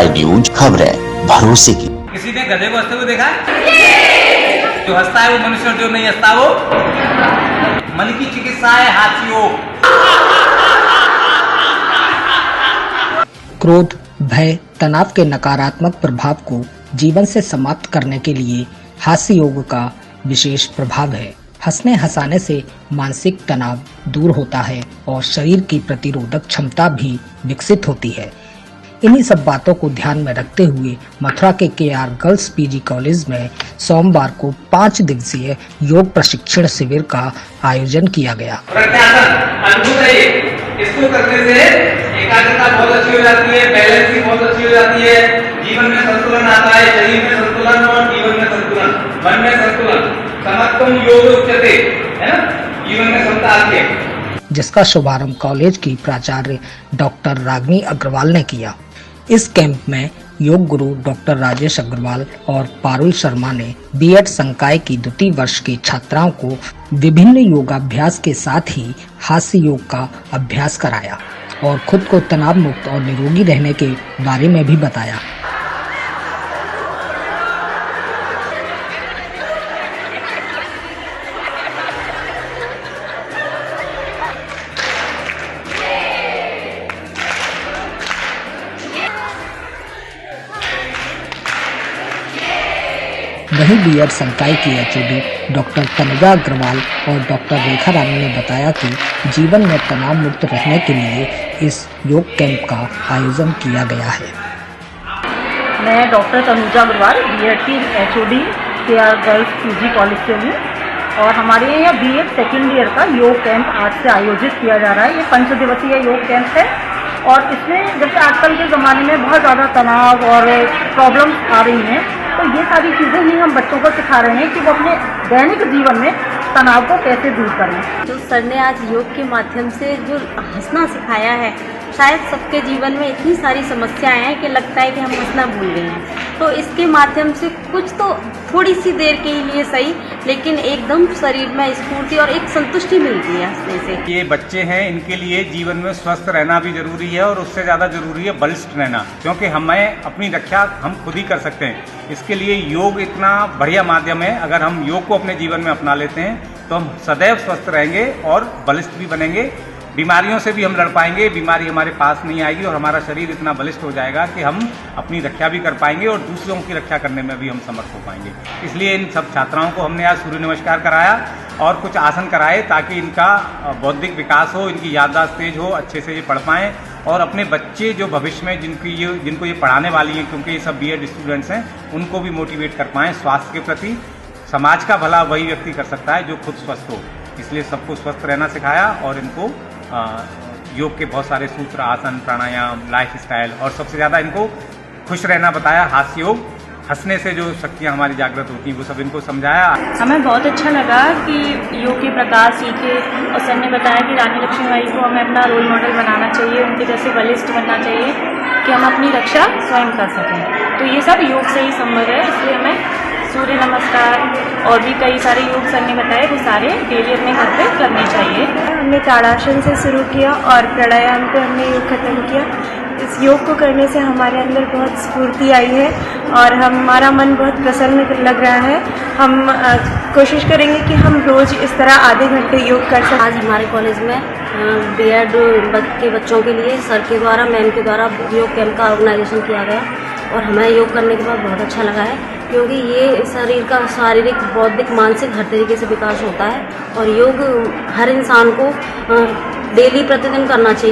Sky news, खबरें भरोसे की। किसी ने गधे को हंसते हुए देखा है? जो हंसता है वो मनुष्य और जो नहीं हंसता वो मन की चिकित्सा है, हाथियों। क्रोध, भय, तनाव के नकारात्मक प्रभाव को जीवन से समाप्त करने के लिए हास्य योग का विशेष प्रभाव है। हंसने हंसाने से मानसिक तनाव दूर होता है और शरीर की प्रतिरोधक क्षमता भी विकसित होती है। इन्हीं सब बातों को ध्यान में रखते हुए मथुरा के केआर गर्ल्स पीजी कॉलेज में सोमवार को 5 दिवसीय योग प्रशिक्षण शिविर का आयोजन किया गया। अद्भुत है ये। इसको करने से एकाग्रता बहुत अच्छी हो जाती है, बैलेंसिंग बहुत अच्छी हो जाती है, जीवन में संतुलन आता है, शरीर में संतुलन और जीवन में संतुलन, मन में संतुलन, समत्वम योग उच्यते, है ना, जीवन में समता आती है। जिसका शुभारंभ कॉलेज की प्राचार्य डॉक्टर रागिनी अग्रवाल ने किया। इस कैंप में योग गुरु डॉक्टर राजेश अग्रवाल और पारुल शर्मा ने बीएड संकाय की द्वितीय वर्ष की छात्राओं को विभिन्न योगाभ्यास के साथ ही हास्य योग का अभ्यास कराया और खुद को तनाव मुक्त और निरोगी रहने के बारे में भी बताया। वहीं बीएड संकाय की एचओडी डॉक्टर तनुजा अग्रवाल और डॉक्टर रेखा रानी ने बताया कि जीवन में तनाव मुक्त रहने के लिए इस योग कैंप का आयोजन किया गया है। मैं डॉक्टर तनुजा अग्रवाल बीएड की HOD KR girls PG college से हूँ और हमारे यहाँ बीएड सेकेंड ईयर का योग कैंप आज से आयोजित किया जा रहा है। ये 5 दिवसीय योग कैंप है और इसमें जैसे आजकल के ज़माने में बहुत ज़्यादा तनाव और प्रॉब्लम्स आ रही हैं, तो ये सारी चीज़ें ही हम बच्चों को सिखा रहे हैं कि वो अपने दैनिक जीवन में तनाव को कैसे दूर करें। जो सर ने आज योग के माध्यम से जो हंसना सिखाया है, शायद सबके जीवन में इतनी सारी समस्याएं हैं कि लगता है कि हम हंसना भूल गए हैं। तो इसके माध्यम से कुछ तो थोड़ी सी देर के लिए सही, लेकिन एकदम शरीर में स्फूर्ति और एक संतुष्टि मिलती है हंसने से। ये बच्चे हैं, इनके लिए जीवन में स्वस्थ रहना भी जरूरी है और उससे ज्यादा जरूरी है बलिष्ठ रहना, क्योंकि हमें अपनी रक्षा हम खुद ही कर सकते हैं। इसके लिए योग इतना बढ़िया माध्यम है। अगर हम योग को अपने जीवन में अपना लेते हैं तो हम सदैव स्वस्थ रहेंगे और बलिष्ठ भी बनेंगे। बीमारियों से भी हम लड़ पाएंगे, बीमारी हमारे पास नहीं आएगी और हमारा शरीर इतना बलिष्ठ हो जाएगा कि हम अपनी रक्षा भी कर पाएंगे और दूसरों की रक्षा करने में भी हम समर्थ हो पाएंगे। इसलिए इन सब छात्राओं को हमने आज सूर्य नमस्कार कराया और कुछ आसन कराए ताकि इनका बौद्धिक विकास हो, इनकी याददाश्त तेज हो, अच्छे से ये पढ़ पाएँ और अपने बच्चे जो भविष्य में जिनको ये पढ़ाने वाली हैं, क्योंकि ये सब बीएड स्टूडेंट्स हैं, उनको भी मोटिवेट कर पाएँ स्वास्थ्य के प्रति। समाज का भला वही व्यक्ति कर सकता है जो खुद स्वस्थ हो। इसलिए सबको स्वस्थ रहना सिखाया और इनको योग के बहुत सारे सूत्र, आसन, प्राणायाम, लाइफ स्टाइल और सबसे ज़्यादा इनको खुश रहना बताया। हास्य योग, हंसने से जो शक्तियाँ हमारी जागृत होती हैं वो सब इनको समझाया। हमें बहुत अच्छा लगा कि योग के प्रकार सीखे और सर ने बताया कि रानी लक्ष्मीबाई को हमें अपना रोल मॉडल बनाना चाहिए, उनके जैसे बलिष्ठ बनना चाहिए कि हम अपनी रक्षा स्वयं कर सकें। तो ये सब योग से ही संभव है। इसलिए हमें सूर्य नमस्कार और भी कई सारे योग सर ने बताए वो सारे डेली अपने घर पे करने चाहिए। हमने ताड़ासन से शुरू किया और प्राणायाम पे हमने योग खत्म किया। इस योग को करने से हमारे अंदर बहुत स्फूर्ति आई है और हमारा मन बहुत प्रसन्न लग रहा है। हम कोशिश करेंगे कि हम रोज इस तरह आधे घंटे योग कर सकें। आज हमारे कॉलेज में बीएड के बच्चों के लिए सर के द्वारा, मैम के द्वारा योग कैंप का ऑर्गेनाइजेशन किया गया और हमें योग करने के बाद बहुत अच्छा लगा है, क्योंकि ये शरीर का शारीरिक, बौद्धिक, मानसिक हर तरीके से विकास होता है और योग हर इंसान को डेली प्रतिदिन करना चाहिए।